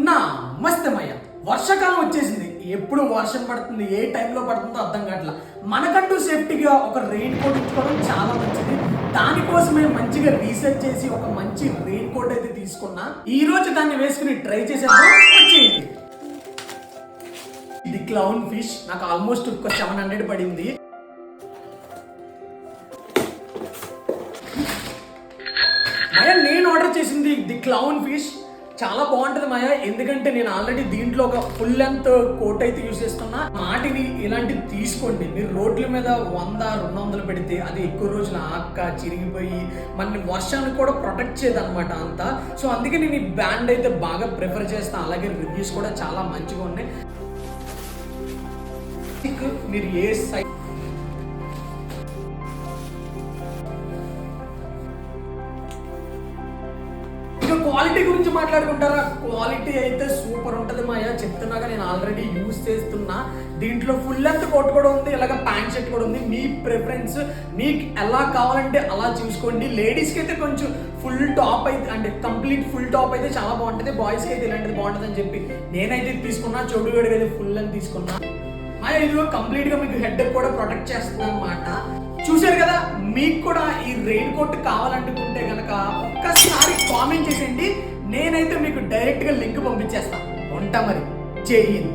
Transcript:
నమస్తేమయ్య. వర్షాకాలం వచ్చేసింది. ఎప్పుడు వర్షం పడుతుంది, ఏ టైంలో పడుతుందో అర్థం కావట్లా. మనకంటూ సేఫ్టీగా ఒక రెయిన్ కోట్ ఇచ్చుకోవడం చాలా మంచిది. దానికోసమే మంచిగా రీసెర్చ్ చేసి ఒక మంచి రెయిన్ కోట్ అయితే తీసుకున్నా. ఈ రోజు దాన్ని వేసుకుని ట్రై చేసేద్దాం. వచ్చేయండి. ఇది క్లౌన్ ఫిష్. నాకు ఆల్మోస్ట్ ఒక 700 పడింది. నేను ఆర్డర్ చేసింది ది క్లౌన్ ఫిష్. చాలా బాగుంటది మాయా, ఎందుకంటే నేను ఆల్రెడీ దీంట్లో ఒక ఫుల్ లెంత్ కోట్ అయితే యూజ్ చేస్తున్నా. మాటిని ఇలాంటివి తీసుకోండి. మీరు రోడ్ల మీద 100-200 పెడితే అది ఎక్కువ రోజులు ఆక్క చిరిగిపోయి మన వర్షాన్ని కూడా ప్రొటెక్ట్ చేయదు అనమాట అంతా. సో అందుకే నేను ఈ బ్రాండ్ అయితే బాగా ప్రిఫర్ చేస్తాను. అలాగే రివ్యూస్ కూడా చాలా మంచిగా ఉన్నాయి. మీరు ఏ సైజ్ క్వాలిటీ గురించి మాట్లాడుకుంటారా? క్వాలిటీ అయితే సూపర్ ఉంటుంది మాయా, చెప్తున్నాగా. నేను ఆల్రెడీ యూజ్ చేస్తున్నా. దీంట్లో ఫుల్ లెంత్ కోట్ కూడా ఉంది, ఇలాగ ప్యాంట్ షర్ట్ కూడా ఉంది. మీ ప్రిఫరెన్స్, మీకు ఎలా కావాలంటే అలా చూసుకోండి. లేడీస్కి అయితే కొంచెం ఫుల్ టాప్ అయితే, అంటే కంప్లీట్ ఫుల్ టాప్ అయితే చాలా బాగుంటుంది. బాయ్స్కి అయితే ఇలాంటిది బాగుంటుంది అని చెప్పి నేనైతే తీసుకున్నా. చోటు గడికి అయితే ఫుల్ లెంత్ తీసుకున్నా. ఇది కంప్లీట్ గా మీకు హెడ్ కూడా ప్రొటెక్ట్ చేస్తుంది అనమాట. చూసారు కదా, మీకు కూడా ఈ రెయిన్ కోట్ కావాలనుకుంటే కనుక ఒక్కసారి కామెంట్ చేసేయండి. నేనైతే మీకు డైరెక్ట్ గా లింక్ పంపించేస్తాను. ఉంటా మరి. జై హింద్.